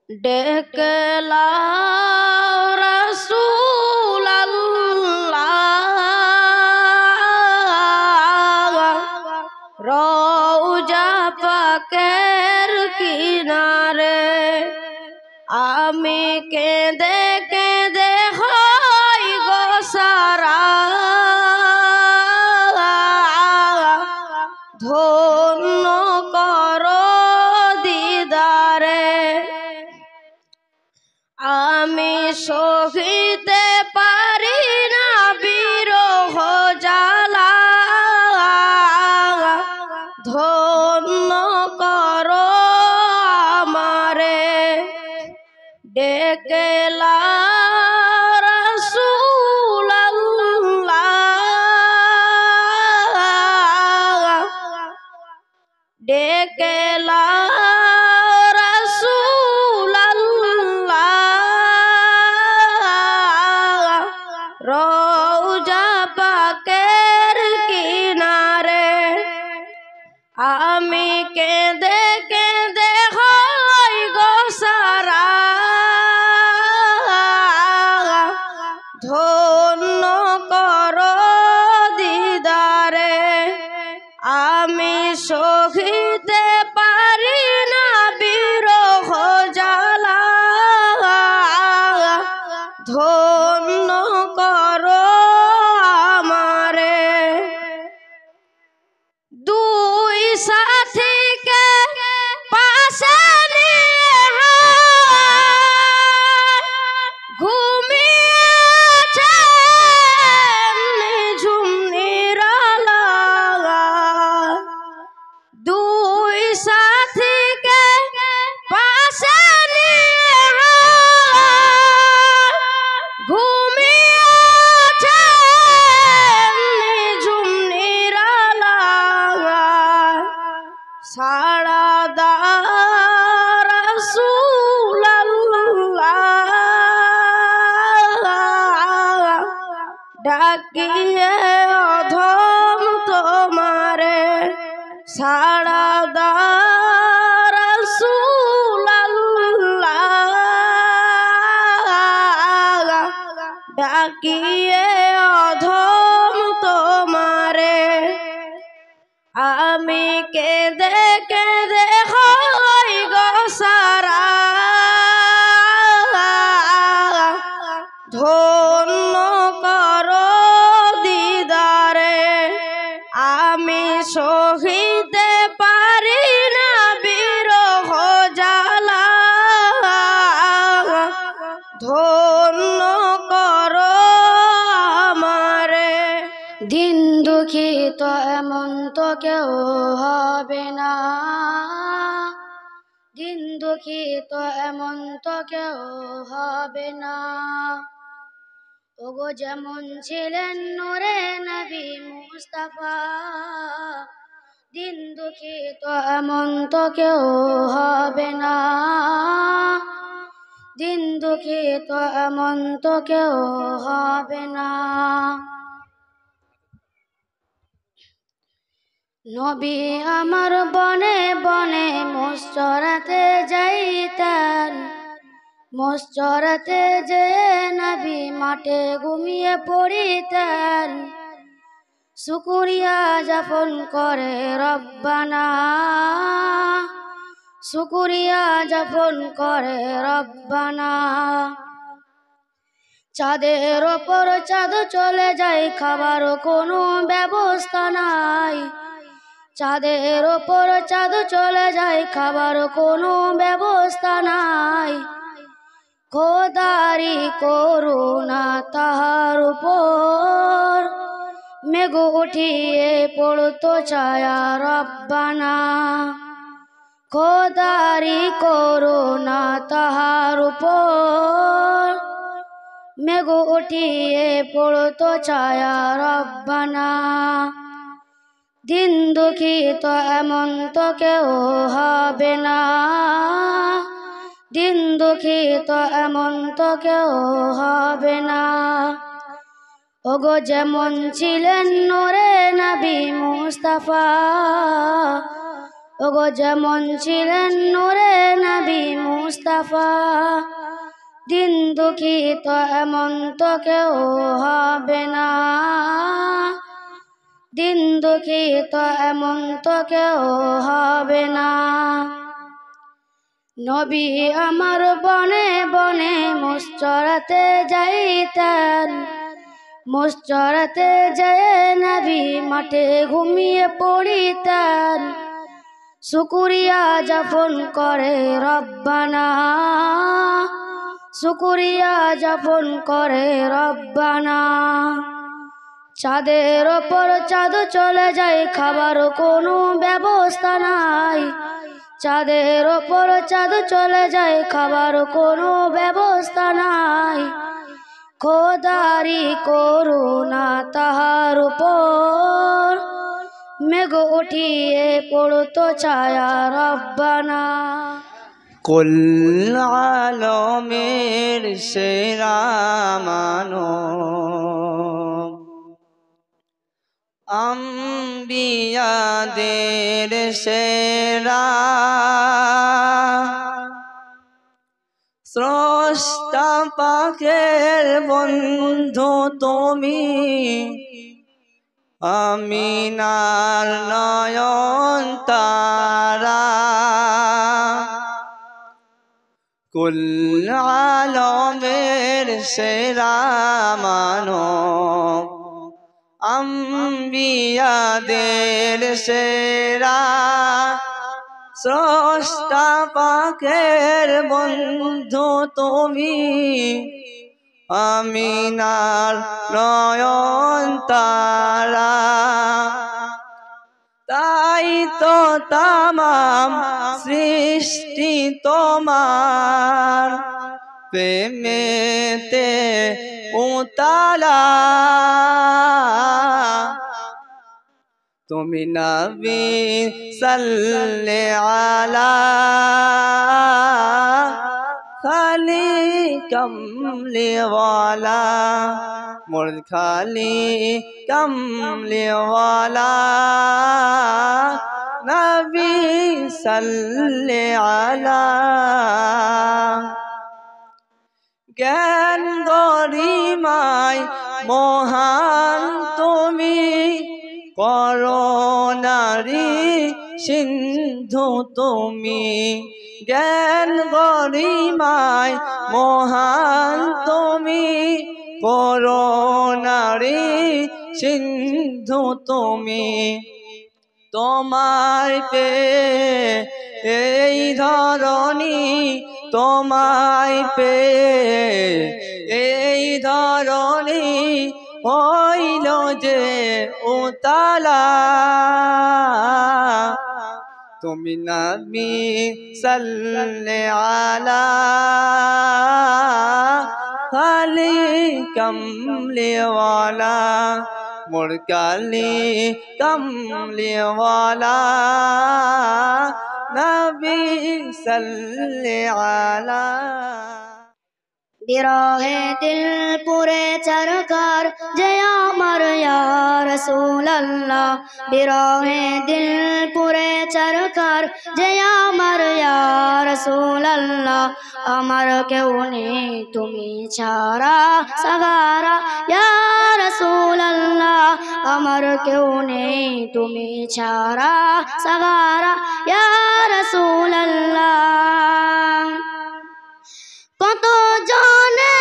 ডেকেলাও রাসূলুল্লাহ রওজা পাকের কিনারে। আমি কেঁদে কেঁদে হই গো সারা, ধন্য করো দিদারে। আমি সহিতে পারি না বিরহ জ্বালা, ধন্য করো আমারে। ডেকেলাও রাসূলুল্লাহ, ডেকেলাও রাসূলুল্লাহ রওজা পাকের কিনারে। আমি কেঁদে কেঁদে হই গো সারা, ধন্য করো দিদারে। আমি সহিতে পারি না বিরহ জ্বালা, ধন্য করো আমারে। দুই সাথীকে পাশে নিয়ে ঘুমিয়েছেন নিঝুম নিরালা। দুই সাথীকে পাশে নিয়ে ঘুমিয়েছেন নিঝুম নিরালা। সাড়া দাও রাসূলুল্লাহ, ডাকিয়ে অধম তোমারে। সাড়া দাও রাসূলুল্লাহ, ডাকিয়ে অধম তোমারে। আমি কেঁদে কেঁদে হই গো সারা, ধন্য করো দিদারে। আমি সহিতে পারি না বিরহ জ্বালা, ধন্য করো আমারে। দিন দুঃখিত এমন তো কেউ হবে না, দিন দুঃখিত এমন তো কেউ হবে না। ওগো যেমন ছিলেন নূরে নবী মুস্তাফা, দিন দুঃখিত এমন তো কেউ হবে না, দিন দুঃখিত এমন তো কেউ হবে না। নবী আমার বনে বনে মোষ চরাতে যাইতেন, মোষ চরাতে যে নবী মাঠে ঘুমিয়ে পড়িতেন। শুকরিয়া যাপন করে রব্বানা, শুকরিয়া যাপন করে রব্বানা। চাঁদের ওপর চাঁদ চলে যায়, খাবার কোনো ব্যবস্থা নাই। চাঁদের ওপর চাঁদ চলে যায়, খাবার কোনো ব্যবস্থা নাই। খোদারি করুণা তাহার উপর, মেঘ উঠিয়ে পড়তো ছায়া রব্বানা। খোদারি করুণা তাহার উপর, মেঘ উঠিয়ে পড়তো ছায়া রব্বানা। দিন দুঃখিত এমন তো কেউ হবে না, দিন দুঃখিত এমন তো কেউ হবে না। ওগো যেমন ছিলেন নূরে নবী মুস্তাফা, ওগো যেমন ছিলেন নূরে নবী মুস্তাফা। মুস্তাফা। দিন দুঃখী তো এমন তো কেউ হবে না, দিন দুঃখী তো এমন তো কেউ হবে না। নবী আমার বনে বনে মোষ চরাতে যাইতেন, মোষ চরাতে যায় নবী মাঠে ঘুমিয়ে পড়িতেন। শুকরিয়া যাপন করে রব্বানা, শুকরিয়া যাপন করে রব্বানা। চাঁদের ওপর চাঁদ চলে যায়, খাবার কোনো ব্যবস্থা নাই। চাঁদের ওপর চাঁদ চলে যায়, খাবার কোনো ব্যবস্থা নাই। খোদারি করুণা তাহার উপর, মেঘ উঠিয়ে পড়তো ছায়া রব্বানা। কুল আলমের সেরা মানব, আম্বিয়াদের সেরা, স্রষ্টা পাকের বন্ধু তুমি, আমিনার নয়ন তারা। কুল আলমের সেরা মানব, আম্বিয়াদের সেরা, স্রষ্টা পাকের বন্ধু তুমি, আমিনার নয়ন তারা। তাই তো তামাম সৃষ্টি তোমার প্রেমেতে উতালা। তুমি নবী সাল্লে আলা খালি কমলি ওয়ালা, মোর খালি কমলি ওয়ালা নবী সাল্লে আলা। জ্ঞান গরিমায় মহান তুমি, করুণারি সিন্ধু তুমি। জ্ঞান গরিমায় মহান তুমি, করুণারি সিন্ধু তুমি। তোমায় পেয়ে এই ধরণী, তোমায় পেয়ে এই ধরণী হইল যে উতালা। তুমি নবী সাল্লে আলা খালি কমলি ওয়ালা, মোর কালি কমলি ওয়ালা নবী সাল্লে আলা। বিরহে দিল পুরে চরকার যে আমার ইয়া রাসূলুল্লাহ, বিরহে দিল পুরে চরকার যে আমার ইয়া রাসূলুল্লাহ। আমার কেউ নেই তুমি ছাড়া সাগারা ইয়া রাসূলুল্লাহ, আমার কেউ নেই তুমি ছাড়া সাগারা ইয়া রাসূলুল্লাহ। কত জনে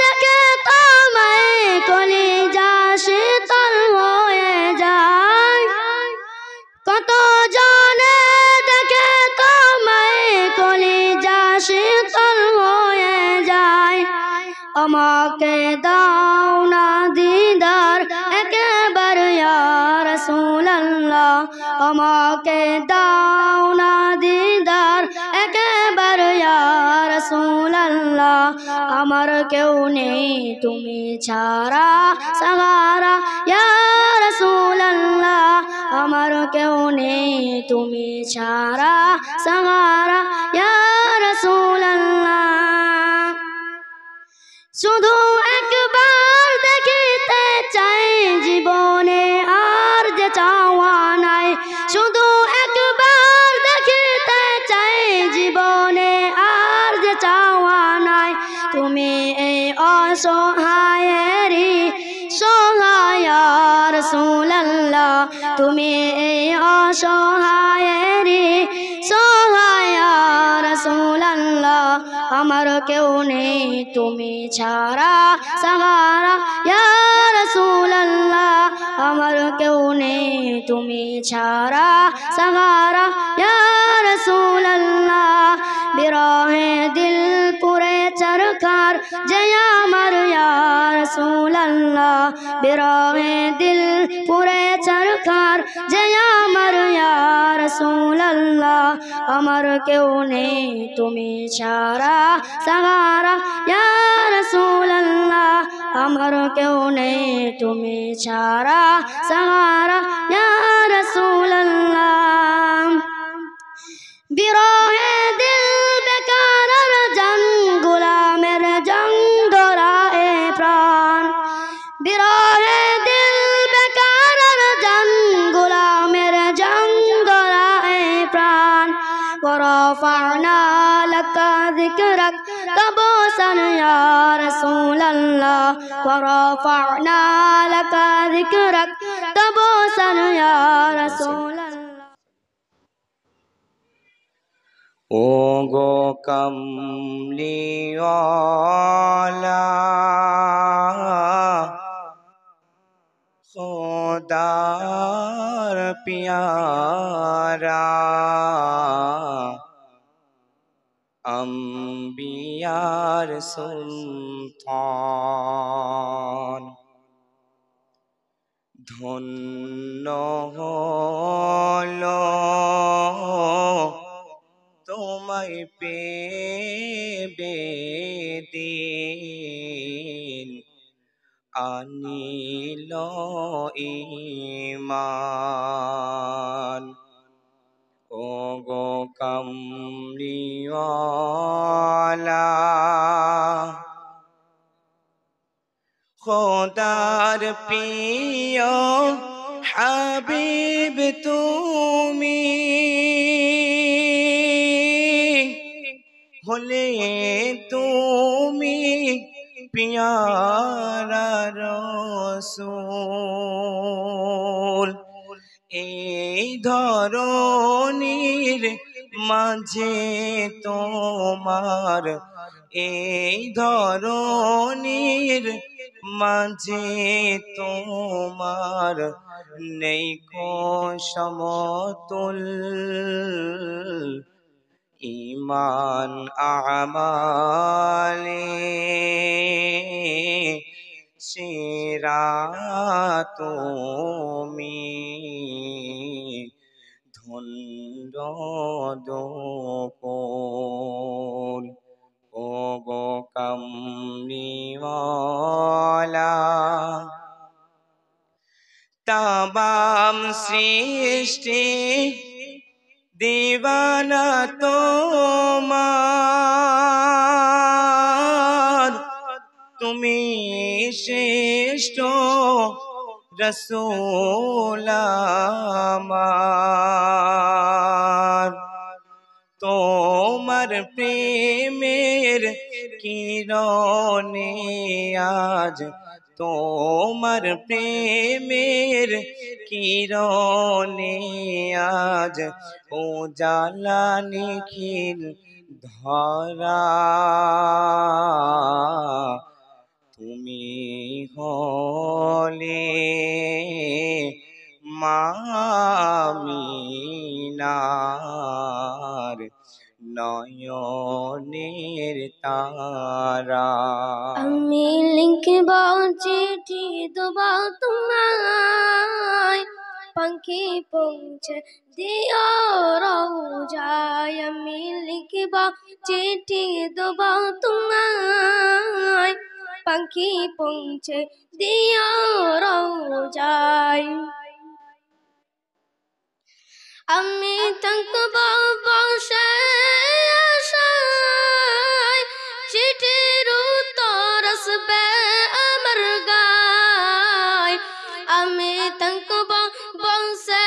দেখে তোমায় কলিজা শীতল হয়ে যায়, কত জনে দেখে তোমায় কলিজা শীতল হয়ে যায়। আমাকে দাও না দিদার একবার ইয়া রাসূলুল্লাহ, আমাকে দাও না দিদার একবার ইয়া রাসূলুল্লাহ। আমার কেউ নেই তুমি ছাড়া সাগারা ইয়া রাসূলুল্লাহ, আমার কেউ নেই তুমি ছাড়া সাগারা ইয়া রাসূলুল্লাহ। শুধু একবার দেখিতে চাই জীবনে আর যে চাওয়া নাই, শুধু একবার দেখিতে চাই জীবনে আর রাসূলুল্লাহ তুমি এই অসহায়েরই সহায় ইয়া রাসূলুল্লাহ আমার কেউ নেই তুমি ছাড়া সাহারা ইয়া রাসূলুল্লাহ আমার কেউ নেই তুমি ছাড়া সাহারা ইয়া রাসূলুল্লাহ বিরহে দিল পুরে চরকার যে আমার ইয়া রাসূলুল্লাহ বিরহে দিল পুরে চরকার যে আমার ইয়া রাসূলুল্লাহ আমার কেউ নেই তুমি ছাড়া সাহারা ইয়া রাসূলুল্লাহ আমার কেউ নেই তুমি ছাড়া সাহারা ইয়া রাসূলুল্লাহ বিরহে দিল বেকারার জান গোলামের জং ধরায় প্রাণ বিরহে দিল বেকারার জান গোলামের জং ধরায় প্রাণ ورفعنا لك ذكرك تبوسا يا رسول الله ورفعنا لك ذكرك تبوسا يا رسول الله ও গো কমলিওয়ালা খোদার পিয়ারা আম্বিয়ার সুলতান ধন্য হলো তোমায় পেয়ে দিন আনিল ঈমান ও গো কমলিওয়ালা খোদার প্রিয় হাবিব তুমি হলে তুমি পিয়ারা রাসূল এই ধরনীর মাঝে তোমার এই ধরনীর মাঝে তোমার নেই কো সমতুল ঈমান আমালে সেরা তুমি ধন্য দোকল ও গো কমলিওয়ালা তামাম সৃষ্টি দিওয়ানা তোমার তুমি শ্রেষ্ঠ রসূল আমার তোমার প্রেমের কিরণে আজ তোমার প্রেমের কিরণে আজ উজালা নিখিল ধরা তুমি হলে মামিনার নয়নের তারা আমি লিখব চিঠি দেব তোমায় পাখি পৌঁছে দিও রওজায় আমি লিখব চিঠি দেব তোমায় পাখি পৌঁছে দিও রওজায় আমি থাকব বসে আশায় চিঠির উত্তর আসবে আমার গায় আমি থাকব বসে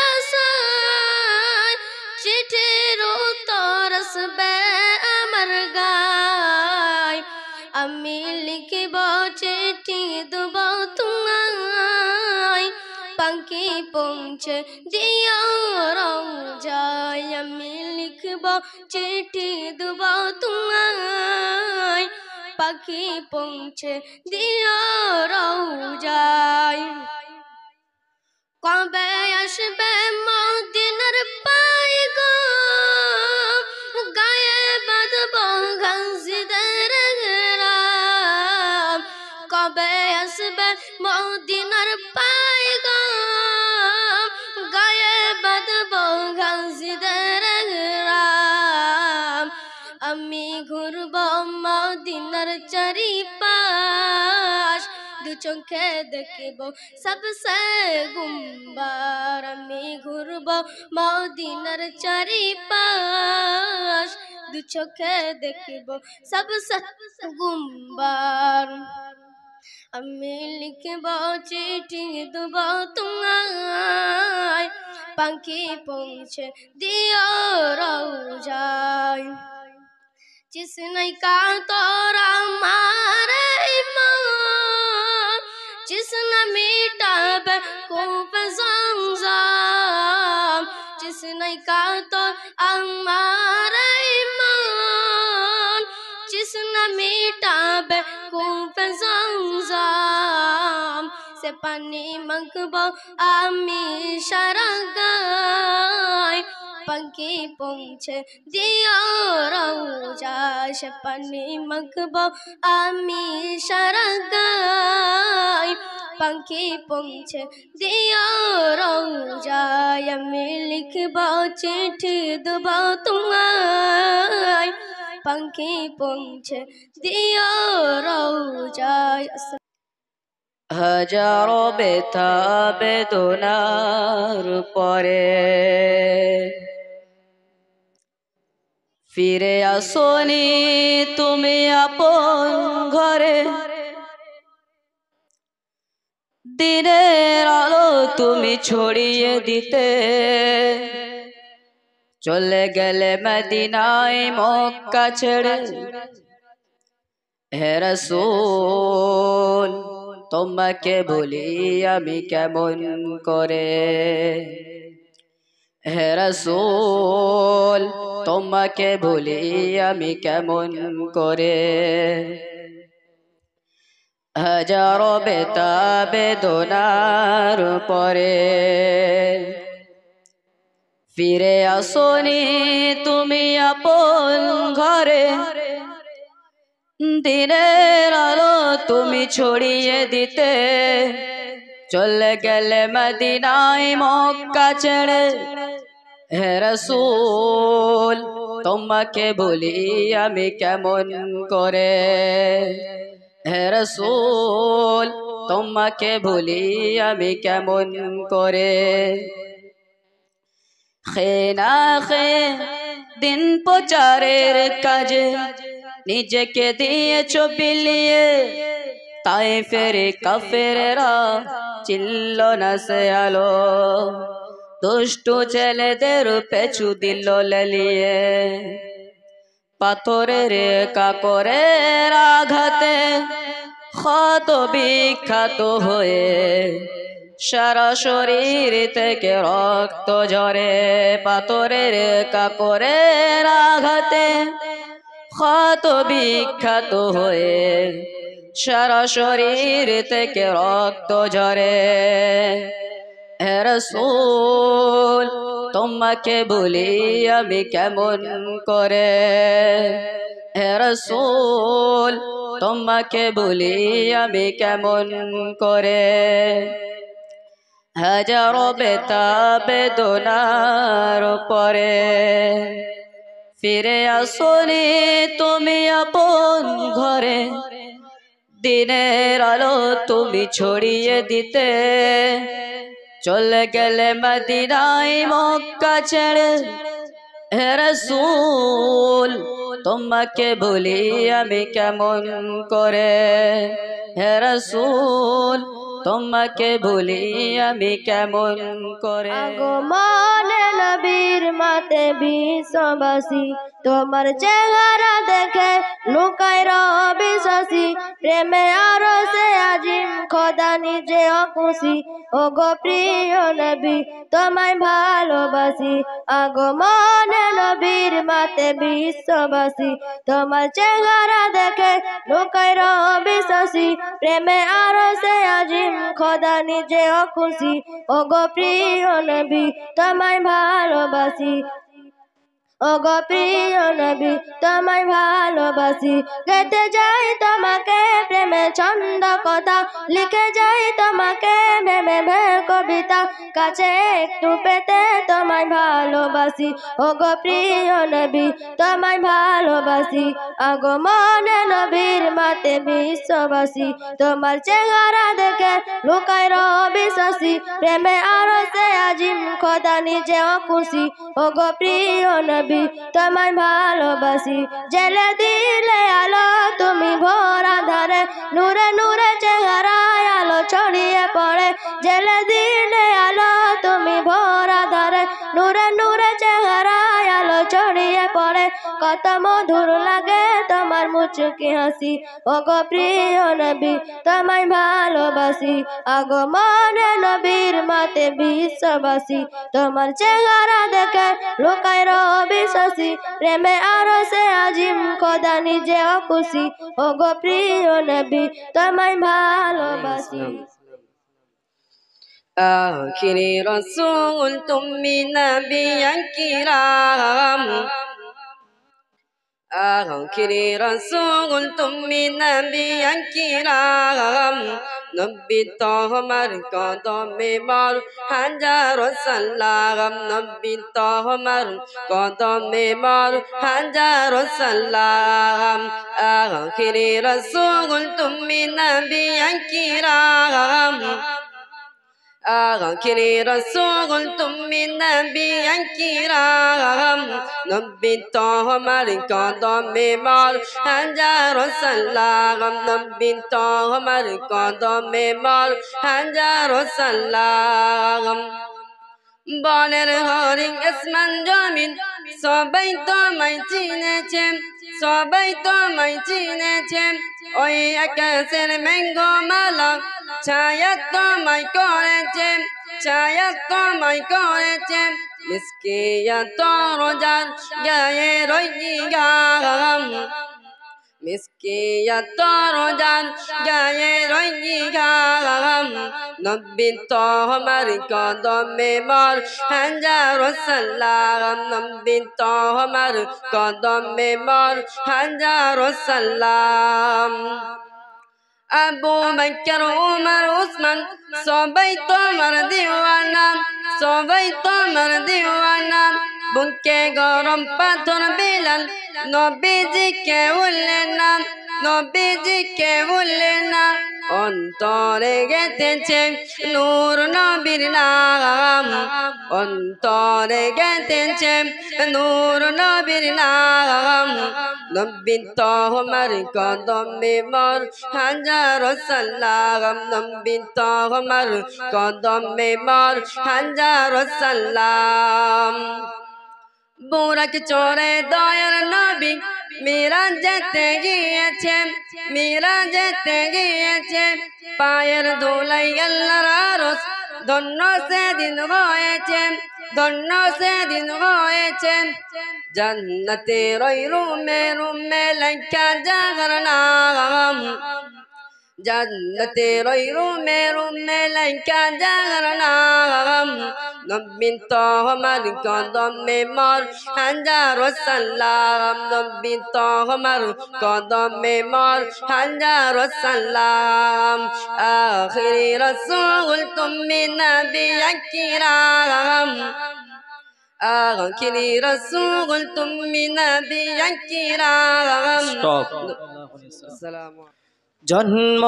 আশায় চিঠির উত্তর আসবে আমার গায় আমি লিখিব চিঠি দেব তোমায় পাখি পৌঁছে দিও রওজায় আমি লিখব চিঠি দেব তোমায় পাখি পৌঁছে দিও রওজায় কবে আসবে মদিনার পাইগো গায়ে বাঁধব ঘাসিদের ঘেরাম কবে আসবে মদিনার পাইগো গায়ে বাঁধব ঘাসিদের ঘেরাম আমি ঘুরব মদিনার চারিপাশ দু চোখে দেখব সবসে গুম্বার আমি ঘুরব মদিনার চারিপাশ দু চোখে দেখব সবসে গুম্বার আমি লিখব চিঠি দেব তোমায় পাখি পৌঁছে দিও রওজায় जिसने का तोरा मारे ईमान जिसने मीठा बेवकूफ ज़मज़म जिसने का तो हमारे ईमान जिसने मीठा बेवकूफ ज़मज़म से पानी मंगबो आमी शरगाय पंखी पहुँचे दियो रौजा से पानी मंगबो आमी शरगाय पंखी पहुँचे दियो रौजा আমি লিখব চিঠি দেব তোমায় पंखी पहुँचे दियो रौजाय হাজারো ব্যথা বেদনার পরে ফিরে আসনি তুমি আপন ঘরে দিনের আলো তুমি ছড়িয়ে দিতে চলে গেলে মদিনায় মক্কা ছেড়ে হে রাসূল তোমাকে ভুলি আমি কেমন করে হে রাসূল তোমাকে ভুলি আমি কেমন করে হাজারো ব্যথা বেদনার পরে ফিরে আসনি তুমি আপন ঘরে দিনের আলো তুমি ছড়িয়ে দিতে চলে গেলে মদিনায় মক্কা ছেড়ে হে রাসূল তোমাকে ভুলি আমি কেমন করে হে রাসূল তোমাকে ভুলি আমি কেমন করে খেনা খে দিন প্রচারের কাজে নিজেকে দিয়েছো বিলিয়ে তাই ফেরে কাফেররা চিল্ল না সে আলো দুষ্টু ছেলেদের পেছু দিল লেলিয়ে পাথরের কাকরের আঘাতে ক্ষত বিখ্যাত হয়ে সারা শরীর থেকে রক্ত ঝরে পাথরের কাকরের আঘাতে ক্ষত বিখ্যাত হয়ে সারা শরীর থেকে রক্ত ঝরে হে রাসূল তোমাকে ভুলি আমি কেমন করে হে রাসূল তোমাকে ভুলি আমি কেমন করে হাজারো ব্যথা বেদনার পরে ফিরে আসনি তুমি আপন ঘরে দিনের আলো তুমি ছড়িয়ে দিতে চলে গেলে মদিনায় মক্কা ছেড়ে হে রাসূল তোমাকে ভুলি আমি কেমন করে হে রাসূল তোমাকে ভুলি আমি কেমন করে। আগমনে নবীর মাতে বিশ্ববাসী তোমার চেহারা দেখে লুকায় রবি শশী প্রেমে আরো সে আজিম খোদা নিজে অখুশি ও গো প্রিয় নবী তোমায় ভালোবাসি। আগমনে নবীর মাতে বিশ্ববাসী তোমার চেহারা দেখে লুকায় রবি শশী প্রেমে আরো সে আজিম খোদা নিজে অখুশি ও গো প্রিয় নবী তোমায় ভালোবাসি। ও গো প্রিয় নবী তোমায় ভালোবাসি। গেতে যাই তোমাকে প্রেমে ছন্দ কথা লিখে যাই তোমাকে ভেবে ভেবে কবিতা কাছে একটু পেতে তোমায় ভালোবাসি। ও গো প্রিয় নবী তোমায় ভালোবাসি। আগমনে নবীর মাতে বিশ্ববাসী তোমার চেহারা দেখে লুকায় রবি শশী প্রেমে আরো সে আজিম খোদা নিজে অখুশি ও গো প্রিয় নবী তোমায় ভালোবাসি। জেলে দিলে আলো তুমি ভোর আঁধারে নূরে নূরে চেহারায় আলো ছড়িয়ে পড়ে। জেলে দিলে আলো তুমি ভোর আঁধারে নূরে নূরে চেহারায় আলো ছড়িয়ে পড়ে। কত মধুর লাগে তোমার মুচকি হাসি ও গো প্রিয় নবী তোমায় ভালোবাসি। আগমনে নবীর মাতে বিশ্ববাসী তোমার চেহারা দেখে লুকায় রবি শশী প্রেমে আরো সে আজিম খোদা নিজে অখুশি ও গো প্রিয় নবী তোমায় ভালোবাসি। আখিরি রাসূল তুমি নবিয়ান কিরাম, আখিরি রাসূল তুমি নবিয়ান কিরাম, নবী তোমার কদমে মোর হাজারো সালাম, নবী তোমার কদমে মোর হাজারো সালাম। আখিরি রাসূল তুমি নবিয়ান কিরাম, আখিরি রাসূল তুমি নবিয়ান কিরাম, নবী তোমার কদমে মোর হাজারো সালাম, নবী তোমার কদমে মোর হাজারো সালাম। বনের হরিণ আসমান জমিন সবাই তোমায় চিনেছে, সবাই তোমায় চিনেছে। ওই আকাশের মেঘমালা ছায়া তোমায় করেছে, ছায়া তোমায় করেছে। মিসকিয়া তরজার গায়ে রইগাম, মিসকিয়া তরজার গায়ে রইগাম, নবী তোমার কদমে মোর হাজারো সালাম, নবী তোমার কদমে মোর হাজারো সালাম। আবু বকর উমর উসমান সবাই তোমার দিওয়ানা, সবাই তোমার দিওয়ানা। বুকে গরম পাথর বিলাল নবীজিকে ভুললেন না, নবীজিকে ভুললেন না। অন্তরে গেঁথেছে নূর নবীর নাম, অন্তরে গেঁথেছে নূর নবীর নাম। নবী তোমার কদমে মোর হাজারো সালাম, নবী তোমার কদমে মোর হাজারো সালাম। বুরাক চড়ে দয়ার নবী মিরাজ যেতে গিয়েছে, মিরাজ যেতে গিয়েছে। পায়ের ধুলাই আল্লাহর আরশ ধন্য সেদিন হয়েছে, ধন্য সেদিন হয়েছে। জান্নাতের ওই রুমে রুমে লেখা যার নাম, জান্নাতের ওই রুমে রুমে লেখা যার নাম। নবী তোমার কদমে মোর হাজারো সালাম, নবী তোমার কদমে মোর হাজারো সালাম। আখিরি রাসূল তুমি নবিয়ান কিরাম, আখিরি রাসূল তুমি নবিয়ান কিরাম। জন্ম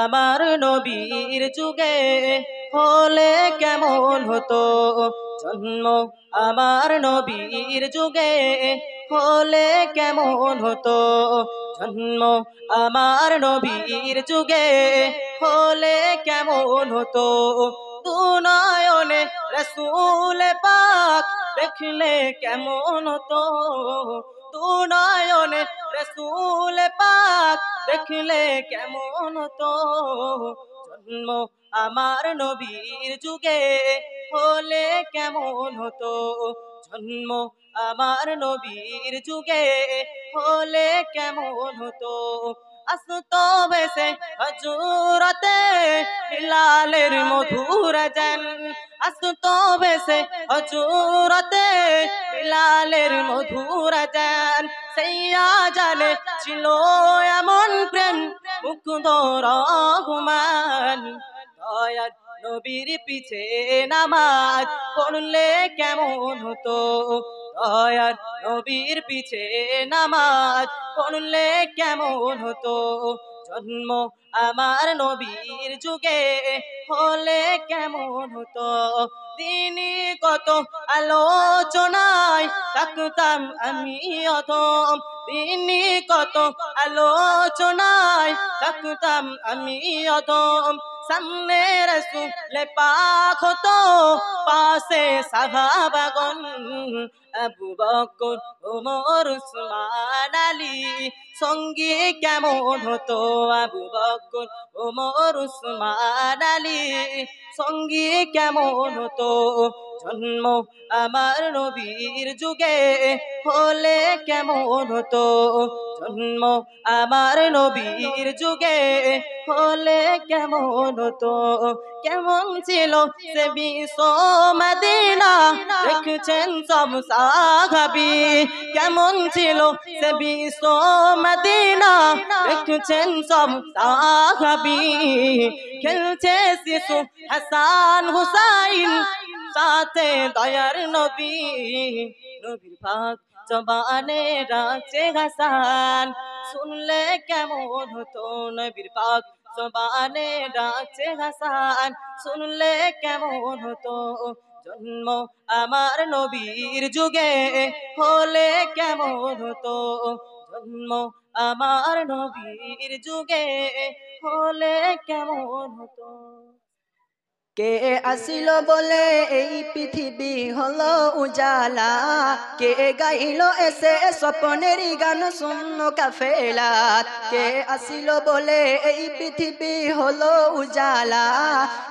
আমার নবীর যুগে হলে কেমন হতো, জন্ম আমার নবীর যুগে হলে কেমন হতো, জন্ম আমার নবীর যুগে হলে কেমন হতো দুনয়নে রসূল পাক দেখলে কেমন হতো দুনয়নে রসূল পাক দেখলে কেমন হতো জন্ম আমার নবীর যুগে হলে কেমন হতো জন্ম আমার নবীর যুগে হলে কেমন হতো আসতো বেশে হজরতে বিলালের মধুর জান আসতো বেশে হজরতে বিলালের মধুর জান সেইয়া জানে ছিল এমন প্রেম মুগ্ধ রহমান দয়ার নবীর পিছে নামাজ পড়লে কেমন হতো দয়ার নবীর পিছে নামাজ পড়লে কেমন হতো জন্ম আমার নবীর যুগে হলে কেমন হতো দিনই কত আলোচনায় থাকতাম আমি অধম দিনই কত আলোচনায় থাকতাম আমি অধম সামনে রসূল পাক হতো পাশে সাহাবাগণ আবু বকর ওমর উসমান আলী সঙ্গী কেমন হতো আবু বকর ওমর উসমান আলী সঙ্গী কেমন হতো জন্ম আমার নবীর যুগে হলে কেমন হতো জন্ম আমার নবীর যুগে হলে কেমন হতো কেমন ছিল সে বিশ্ব মদিনা দেখছেন সব সাহাবী কেমন ছিল সে বিশ্ব মদিনা দেখছেন সব সাহাবী খেলছে শিশু হাসান হুসাইন সাথে দয়ার নবী নবীর পাক জবানে রাখছে হাসান শুনলে কেমন হতো নবীর পাক জবানে রাখছে হাসান শুনলে কেমন হতো জন্ম আমার নবীর যুগে হলে কেমন হতো জন্ম আমার নবীর যুগে হলে কেমন হতো কে আসিল বলে এই পৃথিবী হলো উজালা কে গাইল এসে স্বপ্নের গান শূন্য কাফেলাত কে আসিল বলে এই পৃথিবী হলো উজালা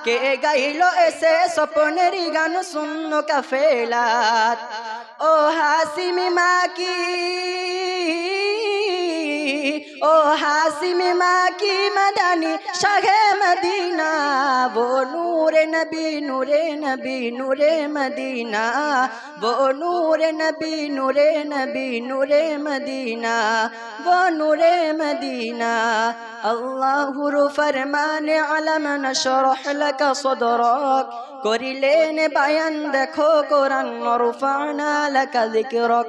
কে গাইল এসে স্বপ্নের গান শূন্য কাফেলাত ও হাসিমি মাকি ও হাসিমি মাকি মদানি শাহে মদিনা वो नूरे नबी नूरे नबी नूरे मदीना वो नूरे नबी नूरे नबी नूरे मदीना वो नूरे मदीना अल्लाह फरमाने अलम नशरह लक सदरक करिलेन बयान देखो कुरान रफअना लक जिक्रक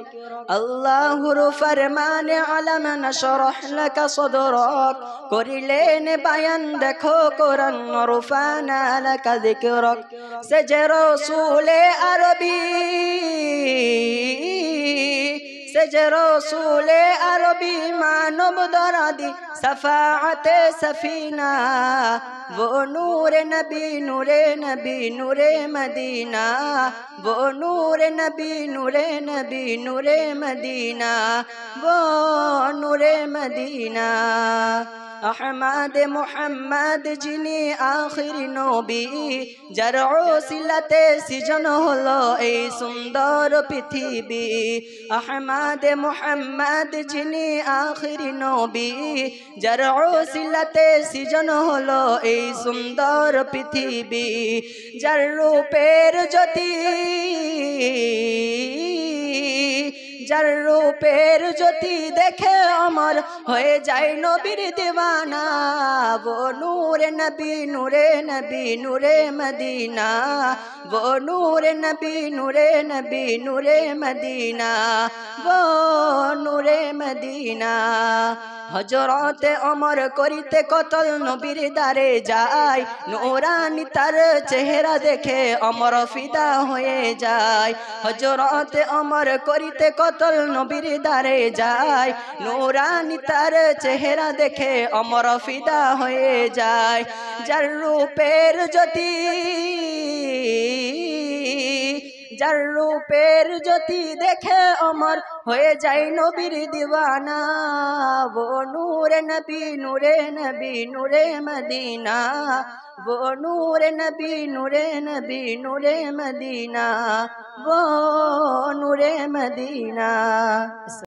अल्लाह फरमाने अलम नशरह लक सदरक करिलेन बयान देखो कुरान रफअना लक जिक्रक सजे रसूल अरबी सजे रसूल अरबी मानव दरादी सफाअत सफीना वो नूरे नबी नूरे नबी नूरे मदीना वो नूरे नबी नूरे नबी नूरे मदीना वो नूरे मदीना अहमद मोहम्मद जिनी आखिर नबी जरओ सिलते सिजन हलो ए सुंदर पृथिवी अहमद मोहम्मद जिनी आखिर नबी जरओ सिलते सिजन हलो ए सुंदर पृथिवी जार रूपेर ज्योति जार रूपेर ज्योति देखे अमर हो जाए नबीर दीवाना वो नूरे नबी नूरे नबी नूरे मदीना वो नूरे नबी नूरे नबी नूरे मदीना वो नूरे মদিনা হজরতে ওমর করিতে কতল নবীর দারে যায় নূরানি তার চেহারা দেখে ওমর ফিদা হয়ে যায় হজরতে ওমর করিতে কতল নবীর দারে যায় নূরানি তার চেহারা দেখে ওমর ফিদা হয়ে যায় যার রূপের জ্যোতি দেখে ওমর হয়ে যায় নবীর দিওয়ানা वो नूरे नबी नूरे नबी नूरे मदीना वो नूरे नबी नूरे नबी नूरे मदीना वो नूरे मदीना।